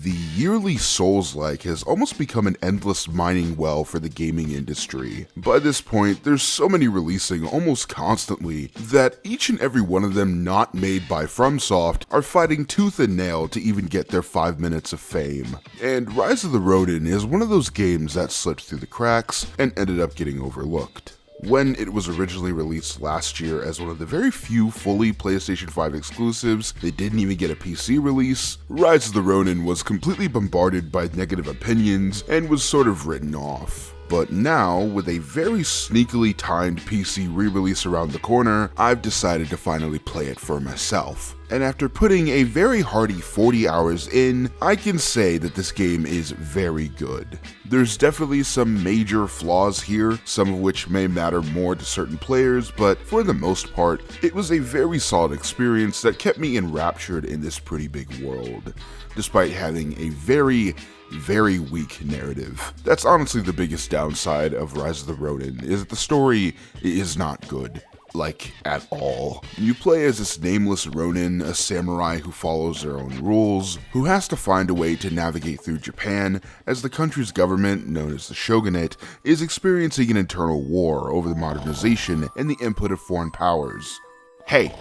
The yearly Souls-like has almost become an endless mining well for the gaming industry. By this point, there's so many releasing almost constantly that each and every one of them not made by FromSoft are fighting tooth and nail to even get their 5 minutes of fame. And Rise of the Ronin is one of those games that slipped through the cracks and ended up getting overlooked. When it was originally released last year as one of the very few fully PlayStation 5 exclusives, they didn't even get a PC release, Rise of the Ronin was completely bombarded by negative opinions and was sort of written off. But now, with a very sneakily timed PC re-release around the corner, I've decided to finally play it for myself. And after putting a very hearty 40 hours in, I can say that this game is very good. There's definitely some major flaws here, some of which may matter more to certain players, but for the most part, it was a very solid experience that kept me enraptured in this pretty big world, despite having a very weak narrative. That's honestly the biggest downside of Rise of the Ronin, is that the story is not good. Like, at all. You play as this nameless Ronin, a samurai who follows their own rules, who has to find a way to navigate through Japan as the country's government, known as the shogunate, is experiencing an internal war over the modernization and the input of foreign powers. Hey!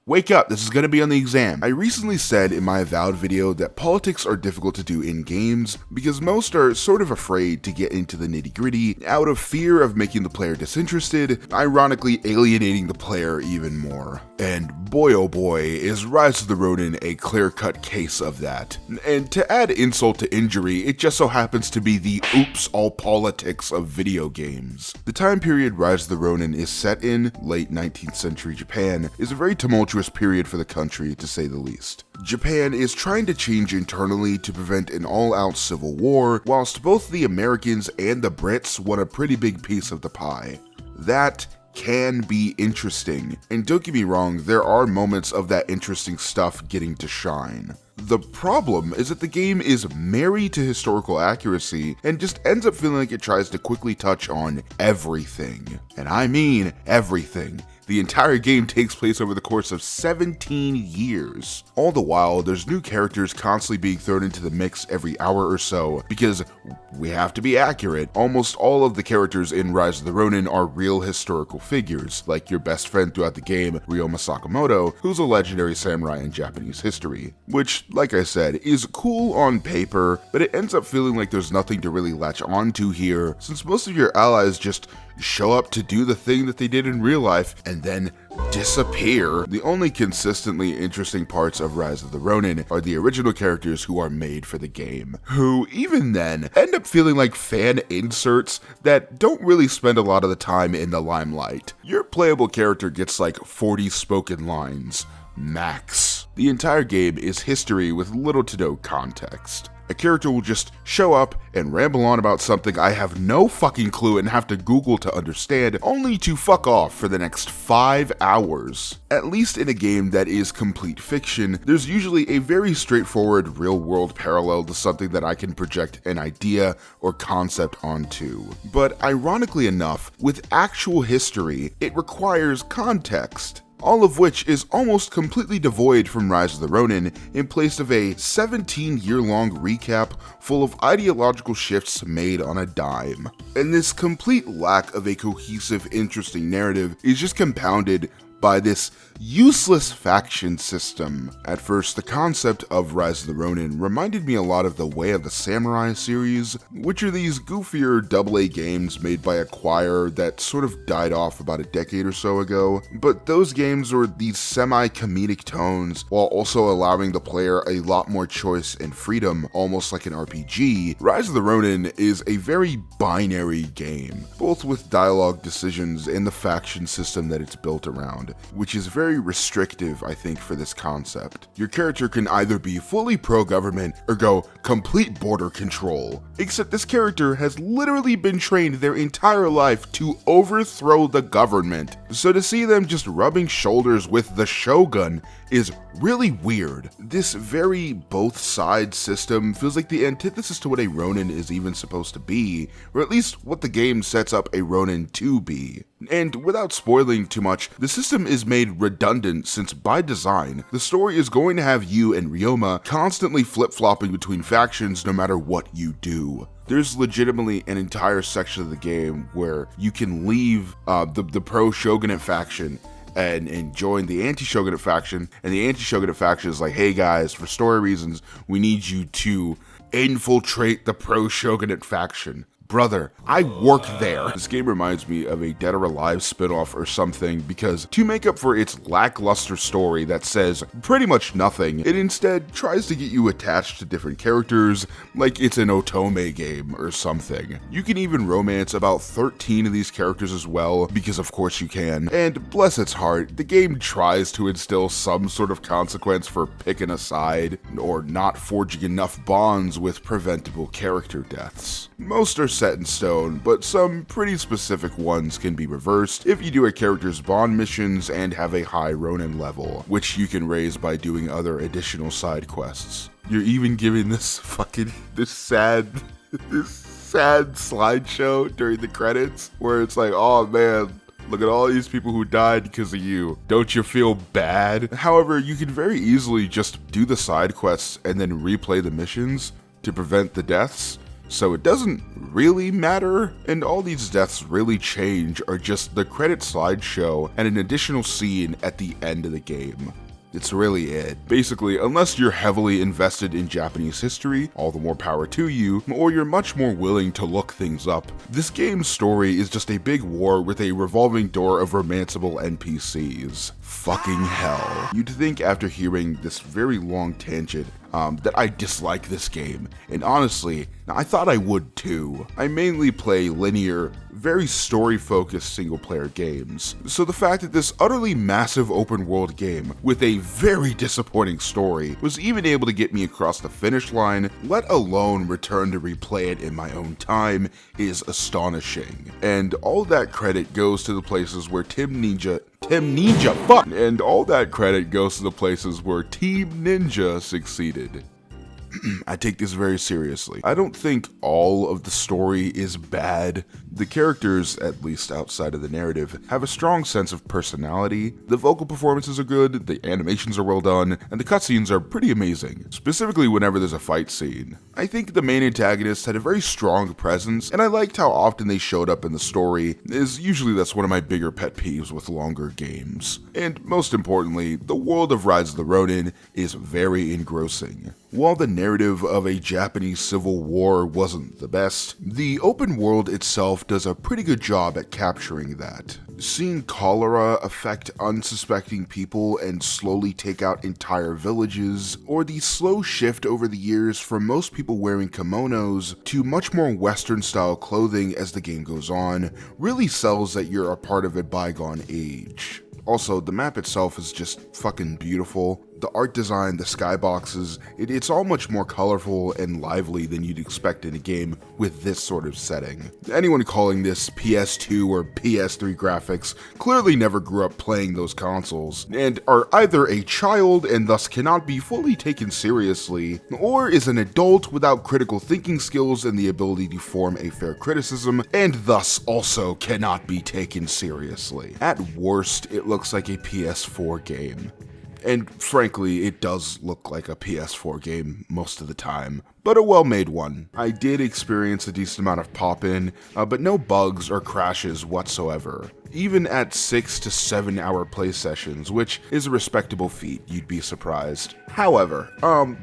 Wake up, this is going to be on the exam. I recently said in my Avowed video that politics are difficult to do in games because most are sort of afraid to get into the nitty-gritty out of fear of making the player disinterested, ironically alienating the player even more. And boy oh boy, is Rise of the Ronin a clear-cut case of that. And to add insult to injury, it just so happens to be the oops all politics of video games. The time period Rise of the Ronin is set in, late 19th century Japan, is a very tumultuous period for the country, to say the least. Japan is trying to change internally to prevent an all-out civil war, whilst both the Americans and the Brits want a pretty big piece of the pie. That can be interesting, and don't get me wrong, there are moments of that interesting stuff getting to shine. The problem is that the game is married to historical accuracy and just ends up feeling like it tries to quickly touch on everything. And I mean everything. The entire game takes place over the course of 17 years. All the while, there's new characters constantly being thrown into the mix every hour or so, because we have to be accurate. Almost all of the characters in Rise of the Ronin are real historical figures, like your best friend throughout the game, Ryoma Sakamoto, who's a legendary samurai in Japanese history. Which, like I said, is cool on paper, but it ends up feeling like there's nothing to really latch onto here, since most of your allies just show up to do the thing that they did in real life and then disappear. The only consistently interesting parts of Rise of the Ronin are the original characters who are made for the game, who even then end up feeling like fan inserts that don't really spend a lot of the time in the limelight. Your playable character gets like 40 spoken lines, max. The entire game is history with little to no context. A character will just show up and ramble on about something I have no fucking clue and have to Google to understand, only to fuck off for the next 5 hours. At least in a game that is complete fiction, there's usually a very straightforward real-world parallel to something that I can project an idea or concept onto. But ironically enough, with actual history, it requires context. All of which is almost completely devoid from Rise of the Ronin, in place of a 17-year-long recap full of ideological shifts made on a dime. And this complete lack of a cohesive, interesting narrative is just compounded by this useless faction system. At first, the concept of Rise of the Ronin reminded me a lot of the Way of the Samurai series, which are these goofier AA games made by Acquire that sort of died off about a decade or so ago. But those games were these semi-comedic tones while also allowing the player a lot more choice and freedom, almost like an RPG. Rise of the Ronin is a very binary game, both with dialogue decisions and the faction system that it's built around, which is very restrictive, I think, for this concept. Your character can either be fully pro-government or go complete border control, except this character has literally been trained their entire life to overthrow the government. So to see them just rubbing shoulders with the Shogun is really weird. This very both sides system feels like the antithesis to what a Ronin is even supposed to be, or at least what the game sets up a Ronin to be. And without spoiling too much, the system is made redundant since by design, the story is going to have you and Ryoma constantly flip-flopping between factions no matter what you do. There's legitimately an entire section of the game where you can leave the pro-shogunate faction and join the anti-shogunate faction, and the anti-shogunate faction is like, hey guys, for story reasons, we need you to infiltrate the pro-shogunate faction. Brother, I work there. This game reminds me of a Dead or Alive spinoff or something, because to make up for its lackluster story that says pretty much nothing, it instead tries to get you attached to different characters like it's an Otome game or something. You can even romance about 13 of these characters as well, because of course you can, and bless its heart, the game tries to instill some sort of consequence for picking a side or not forging enough bonds with preventable character deaths. Most are set in stone, but some pretty specific ones can be reversed if you do a character's bond missions and have a high Ronin level, which you can raise by doing other additional side quests. You're even giving this sad slideshow during the credits, where it's like, oh man, look at all these people who died because of you. Don't you feel bad? However, you can very easily just do the side quests and then replay the missions to prevent the deaths. So it doesn't really matter, and all these deaths really change are just the credit slideshow and an additional scene at the end of the game. It's really it. Basically, unless you're heavily invested in Japanese history, all the more power to you, or you're much more willing to look things up, this game's story is just a big war with a revolving door of romanceable NPCs. Fucking hell. You'd think after hearing this very long tangent that I dislike this game, and honestly, I thought I would too. I mainly play linear, very story-focused single-player games, so the fact that this utterly massive open-world game with a very disappointing story was even able to get me across the finish line, let alone return to replay it in my own time, is astonishing. And all that credit goes to the places where and all that credit goes to the places where Team Ninja succeeded. I take this very seriously. I don't think all of the story is bad. The characters, at least outside of the narrative, have a strong sense of personality, the vocal performances are good, the animations are well done, and the cutscenes are pretty amazing, specifically whenever there's a fight scene. I think the main antagonist had a very strong presence, and I liked how often they showed up in the story, as usually that's one of my bigger pet peeves with longer games. And most importantly, the world of Rise of the Ronin is very engrossing. While the narrative of a Japanese civil war wasn't the best, the open world itself does a pretty good job at capturing that. Seeing cholera affect unsuspecting people and slowly take out entire villages, or the slow shift over the years from most people wearing kimonos to much more Western style clothing as the game goes on, really sells that you're a part of a bygone age. Also, the map itself is just fucking beautiful. The art design, the skyboxes, it's all much more colorful and lively than you'd expect in a game with this sort of setting. Anyone calling this PS2 or PS3 graphics clearly never grew up playing those consoles, and are either a child and thus cannot be fully taken seriously, or is an adult without critical thinking skills and the ability to form a fair criticism, and thus also cannot be taken seriously. At worst, it looks like a PS4 game. And frankly, it does look like a PS4 game most of the time, but a well-made one. I did experience a decent amount of pop-in, but no bugs or crashes whatsoever. Even at 6 to 7 hour play sessions, which is a respectable feat, you'd be surprised. However,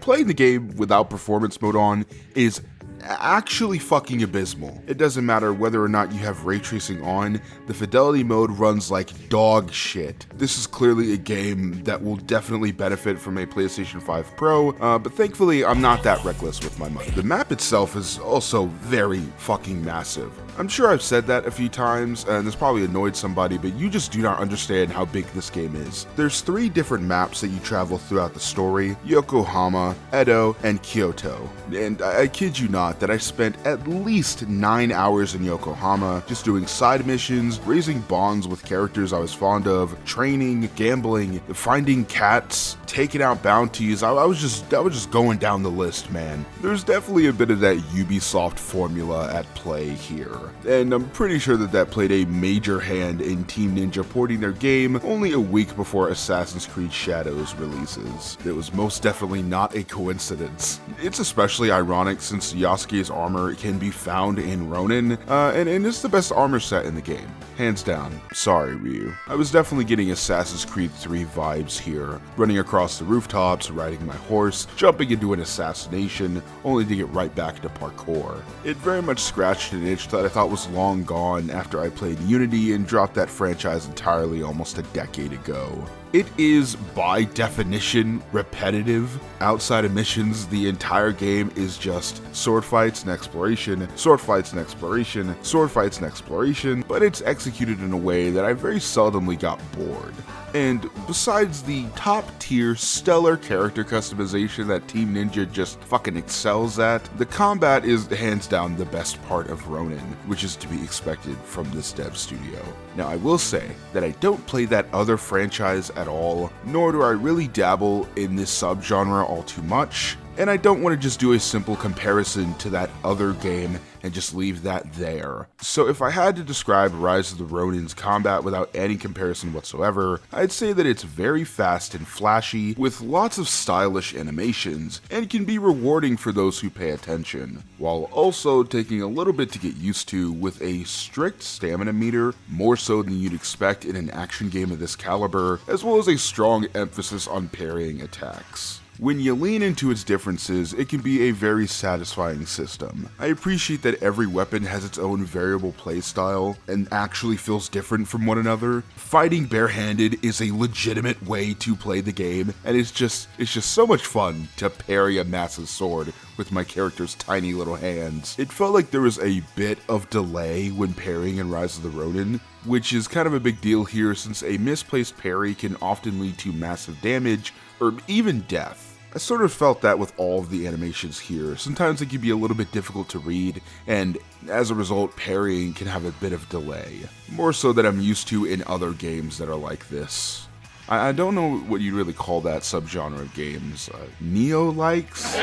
playing the game without performance mode on is actually fucking abysmal. It doesn't matter whether or not you have ray tracing on, the fidelity mode runs like dog shit. This is clearly a game that will definitely benefit from a PlayStation 5 Pro, but thankfully I'm not that reckless with my money. The map itself is also very fucking massive. I'm sure I've said that a few times, and this probably annoyed somebody, but you just do not understand how big this game is. There's 3 different maps that you travel throughout the story: Yokohama, Edo, and Kyoto. And I kid you not that I spent at least 9 hours in Yokohama just doing side missions, raising bonds with characters I was fond of, training, gambling, finding cats, taking out bounties. I was just going down the list, man. There's definitely a bit of that Ubisoft formula at play here, and I'm pretty sure that played a major hand in Team Ninja porting their game only a week before Assassin's Creed Shadows releases. It was most definitely not a coincidence. It's especially ironic since Yasuke's armor can be found in Ronin, and it's the best armor set in the game. Hands down. Sorry, Ryu. I was definitely getting Assassin's Creed 3 vibes here, running across the rooftops, riding my horse, jumping into an assassination, only to get right back to parkour. It very much scratched an itch that I thought was long gone after I played Unity and dropped that franchise entirely almost a decade ago. It is, by definition, repetitive. Outside of missions, the entire game is just sword fights and exploration, sword fights and exploration, sword fights and exploration, but it's executed in a way that I very seldomly got bored. And besides the top tier stellar character customization that Team Ninja just fucking excels at, the combat is hands down the best part of Ronin, which is to be expected from this dev studio. Now I will say that I don't play that other franchise at all, nor do I really dabble in this subgenre all too much, and I don't want to just do a simple comparison to that other game and just leave that there. So if I had to describe Rise of the Ronin's combat without any comparison whatsoever, I'd say that it's very fast and flashy, with lots of stylish animations, and can be rewarding for those who pay attention, while also taking a little bit to get used to with a strict stamina meter, more so than you'd expect in an action game of this caliber, as well as a strong emphasis on parrying attacks. When you lean into its differences, it can be a very satisfying system. I appreciate that every weapon has its own variable playstyle and actually feels different from one another. Fighting barehanded is a legitimate way to play the game, and it's just so much fun to parry a massive sword with my character's tiny little hands. It felt like there was a bit of delay when parrying in Rise of the Ronin, which is kind of a big deal here since a misplaced parry can often lead to massive damage or even death. I sort of felt that with all of the animations here. Sometimes it can be a little bit difficult to read, and as a result, parrying can have a bit of delay. More so than I'm used to in other games that are like this. I don't know what you'd really call that subgenre of games. Neo-likes?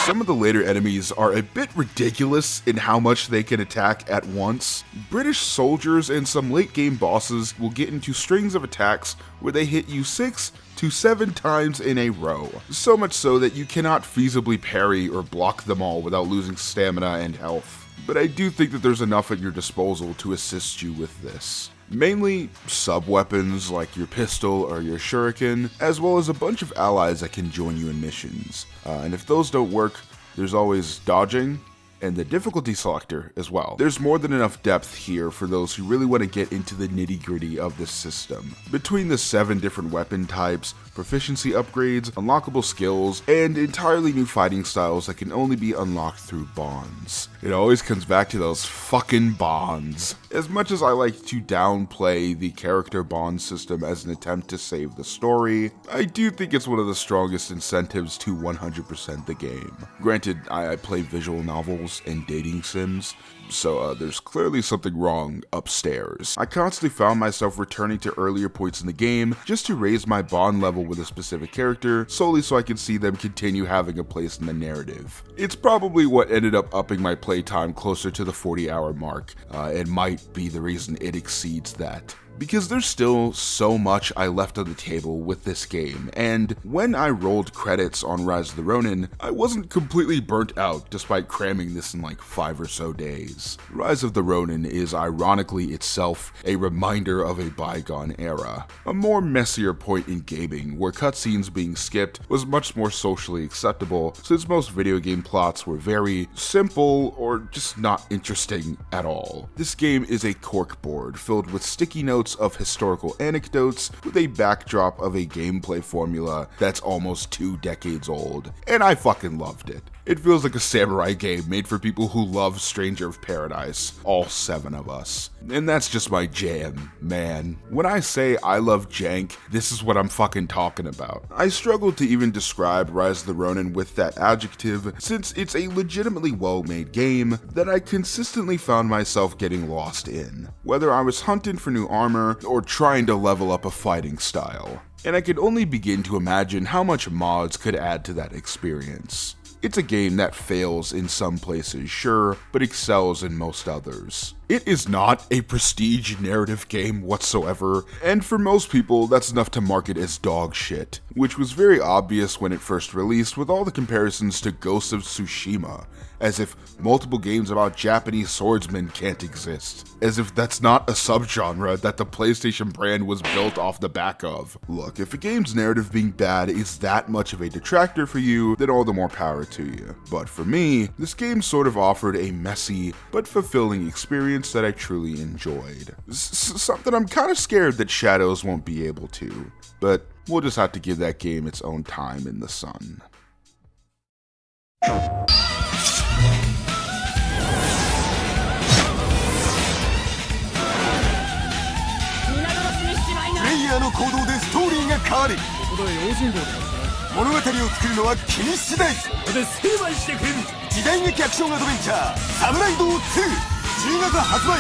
Some of the later enemies are a bit ridiculous in how much they can attack at once. British soldiers and some late game bosses will get into strings of attacks where they hit you 6 to 7 times in a row. So much so that you cannot feasibly parry or block them all without losing stamina and health. But I do think that there's enough at your disposal to assist you with this. Mainly sub-weapons like your pistol or your shuriken, as well as a bunch of allies that can join you in missions. And if those don't work, there's always dodging, and the difficulty selector as well. There's more than enough depth here for those who really want to get into the nitty-gritty of this system. Between the 7 different weapon types, proficiency upgrades, unlockable skills, and entirely new fighting styles that can only be unlocked through bonds. It always comes back to those fucking bonds. As much as I like to downplay the character bond system as an attempt to save the story, I do think it's one of the strongest incentives to 100% the game. Granted, I play visual novels and dating sims, so there's clearly something wrong upstairs. I constantly found myself returning to earlier points in the game just to raise my bond level with a specific character, solely so I could see them continue having a place in the narrative. It's probably what ended up upping my playtime closer to the 40-hour mark, and might be the reason it exceeds that. Because there's still so much I left on the table with this game, and when I rolled credits on Rise of the Ronin, I wasn't completely burnt out despite cramming this in like 5 or so days. Rise of the Ronin is ironically itself a reminder of a bygone era, a more messier point in gaming where cutscenes being skipped was much more socially acceptable since most video game plots were very simple or just not interesting at all. This game is a corkboard filled with sticky notes of historical anecdotes with a backdrop of a gameplay formula that's almost 2 decades old, and I fucking loved it. It feels like a samurai game made for people who love Stranger of Paradise, all 7 of us. And that's just my jam, man. When I say I love jank, this is what I'm fucking talking about. I struggle to even describe Rise of the Ronin with that adjective, since it's a legitimately well-made game that I consistently found myself getting lost in, whether I was hunting for new armor or trying to level up a fighting style. And I could only begin to imagine how much mods could add to that experience. It's a game that fails in some places, sure, but excels in most others. It is not a prestige narrative game whatsoever, and for most people, that's enough to mark it as dog shit, which was very obvious when it first released with all the comparisons to Ghost of Tsushima, as if multiple games about Japanese swordsmen can't exist, as if that's not a subgenre that the PlayStation brand was built off the back of. Look, if a game's narrative being bad is that much of a detractor for you, then all the more power to you. But for me, this game sort of offered a messy but fulfilling experience that I truly enjoyed. Something I'm kind of scared that Shadows won't be able to, but we'll just have to give that game its own time in the sun.